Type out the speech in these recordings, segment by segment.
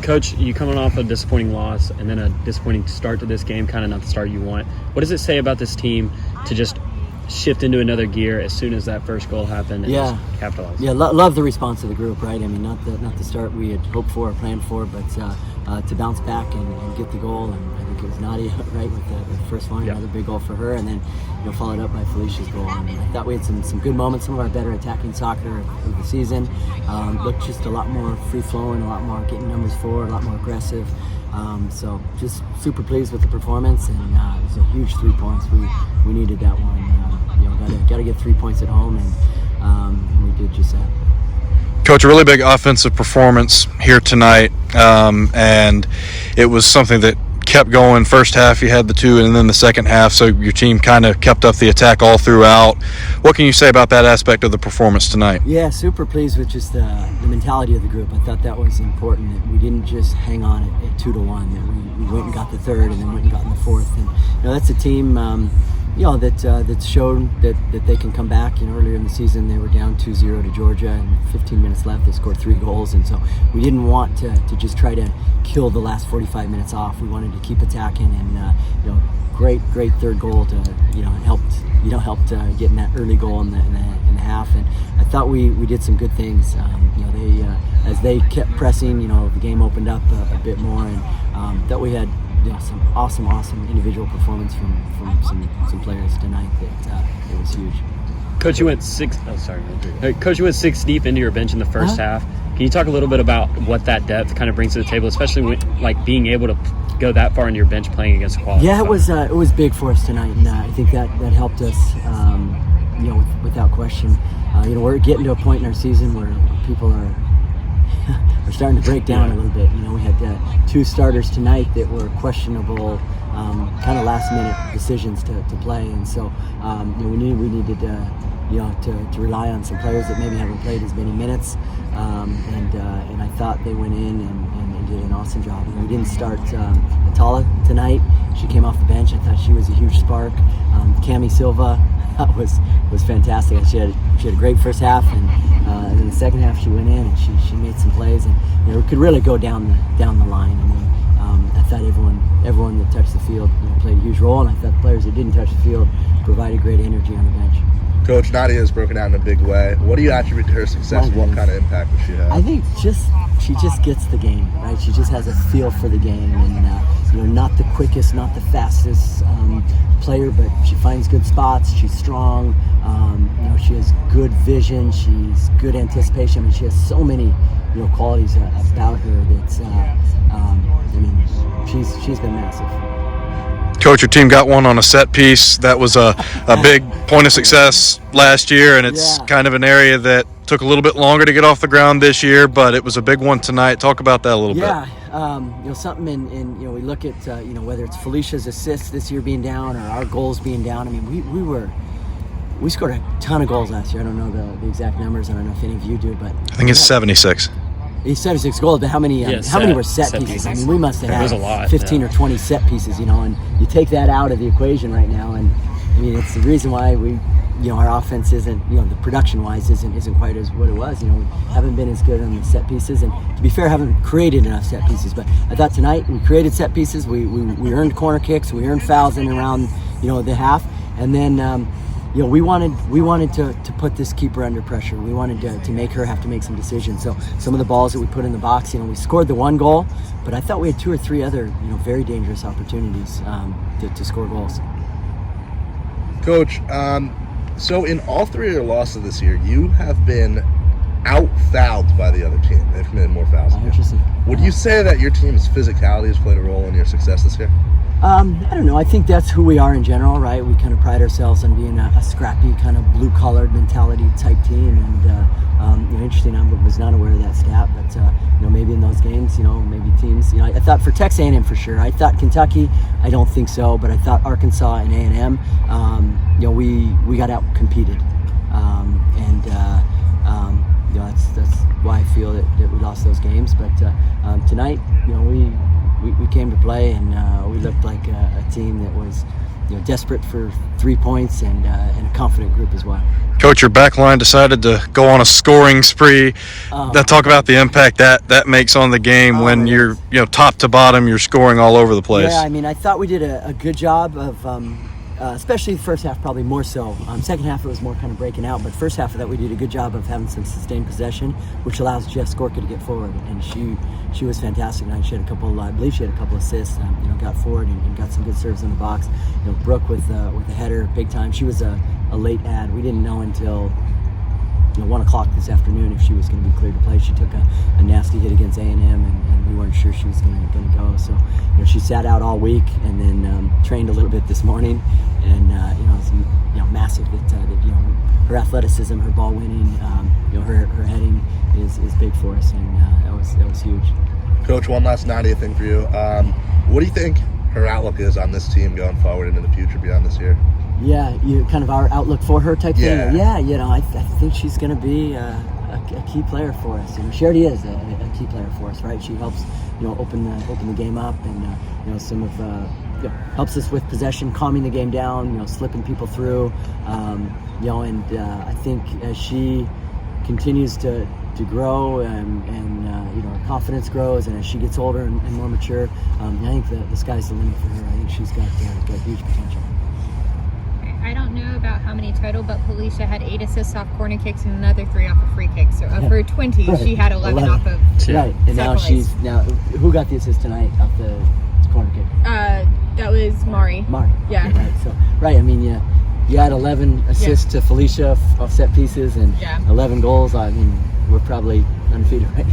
Coach, you coming off a disappointing loss and then a disappointing start to this game, kind of not the start you want. What does it say about this team to just shift into another gear as soon as that first goal happened and just capitalize? Yeah, love the response of the group, right? I mean, not the start we had hoped for or planned for, but to bounce back and get the goal. And I think it was Nadia, right, with the first one, another big goal for her, and then followed up by Felicia's goal. And I thought we had some good moments, some of our better attacking soccer of the season. Looked just a lot more free-flowing, a lot more getting numbers forward, a lot more aggressive. So just super pleased with the performance, and it was a huge 3 points. We needed that one. Got to get 3 points at home, and we did just that. Coach, a really big offensive performance here tonight, and it was something that kept going. First half you had the two, and then the second half, so your team kind of kept up the attack all throughout. What can you say about that aspect of the performance tonight? Yeah, super pleased with just the mentality of the group. I thought that was important, that we didn't just hang on at 2-1, that we went and got the third and then went and got in the fourth. And that's a team that's shown that they can come back. Earlier in the season they were down 2-0 to Georgia, and 15 minutes left they scored 3 goals, and so we didn't want to just try to kill the last 45 minutes off. We wanted to keep attacking, and great third goal to helped getting that early goal in the half. And I thought we did some good things. They as they kept pressing, the game opened up a bit more, and that we had some awesome individual performance from some players tonight. That it was huge. Coach, you went Coach, you went 6 deep into your bench in the first half. Can you talk a little bit about what that depth kind of brings to the table, especially when, being able to go that far into your bench playing against quality? Yeah, it was big for us tonight, and I think that helped us, without question. We're getting to a point in our season where people are starting to break down a little bit. We had 2 starters tonight that were questionable, kind of last-minute decisions to play, and so we needed to rely on some players that maybe haven't played as many minutes, and I thought they went in and did an awesome job. We didn't start Atala tonight. She came off the bench. I thought she was a huge spark. Cami Silva, that was fantastic. She had a great first half, and in the second half she went in and she made some plays, and we could really go down the line. I thought everyone that touched the field played a huge role, and I thought the players that didn't touch the field provided great energy on the bench. Coach, Nadia has broken out in a big way. What do you attribute to her success? What kind of impact does she have? I think she just gets the game, right? She just has a feel for the game, and not the quickest, not the fastest player, but she finds good spots. She's strong. She has good vision. She's good anticipation. I mean, she has so many qualities about her that's she's been massive. Coach, your team got one on a set piece. That was a big point of success last year, and it's kind of an area that took a little bit longer to get off the ground this year, but it was a big one tonight. Talk about that a little bit. Yeah, something in we look at whether it's Felicia's assists this year being down or our goals being down. I mean, we scored a ton of goals last year. I don't know the exact numbers. I don't know if any of you do, but I think it's 76. He's 76 goals, but how many were set pieces? I mean, we must have had 15 or 20 set pieces, and you take that out of the equation right now, and I mean, it's the reason why we, our offense isn't, the production-wise isn't quite as what it was. We haven't been as good on the set pieces, and to be fair, haven't created enough set pieces. But I thought tonight we created set pieces. We earned corner kicks, we earned fouls in and around, the half, and then. We wanted to put this keeper under pressure. We wanted to make her have to make some decisions. So some of the balls that we put in the box, we scored the 1 goal, but I thought we had 2 or 3 other, very dangerous opportunities to score goals. Coach, so in all 3 of your losses this year, you have been out-fouled by the other team. They've committed more fouls than you. Interesting. Would you say that your team's physicality has played a role in your success this year? I don't know. I think that's who we are in general, right? We kind of pride ourselves on being a scrappy, kind of blue-collared mentality type team. And interesting, I was not aware of that stat, but maybe in those games, maybe teams. I thought for Texas A&M for sure. I thought Kentucky, I don't think so, but I thought Arkansas and A&M, we got out competed, that's why I feel that we lost those games. But tonight, we came to play, and we looked like a team that was desperate for 3 points and a confident group as well. Coach, your back line decided to go on a scoring spree. Talk about the impact that makes on the game when you're top to bottom, you're scoring all over the place. Yeah, I mean, I thought we did a good job of, especially the first half, probably more so. Second half, it was more kind of breaking out, but first half of that, we did a good job of having some sustained possession, which allows Jess Gorka to get forward, and she was fantastic tonight. She had I believe she had a couple assists, got forward and got some good serves in the box. Brooke with a header, big time. She was a late add. We didn't know until 1 o'clock this afternoon if she was going to be cleared to play. She took a nasty hit against A&M, and we weren't sure she was going to go. So, she sat out all week and then trained a little bit this morning, and it's massive that her athleticism, her ball winning, her heading is big for us, and that was huge. Coach, one last Nadia thing for you. What do you think her outlook is on this team going forward into the future beyond this year? Yeah, kind of our outlook for her type Yeah. thing. Yeah, I think she's going to be a key player for us. She already is a key player for us, right? She helps, open the game up, and some of helps us with possession, calming the game down, slipping people through, and I think as she continues to grow and her confidence grows, and as she gets older and more mature, I think the sky's the limit for her. I think she's got huge potential. I don't know about how many total, but Felicia had 8 assists off corner kicks and another 3 off of free kicks. So of her 20, Right. she had 11 off of. Right, and now who got the assist tonight off the corner kick? That was Mari. Yeah. Okay, right. So I mean, you had 11 assists to Felicia off set pieces and 11 goals. I mean, we're probably undefeated right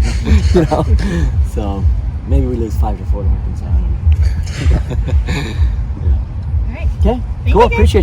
now. So maybe we lose 5-4 to Arkansas. I don't know. All right. Okay, Thank cool. you, guys. Appreciate you.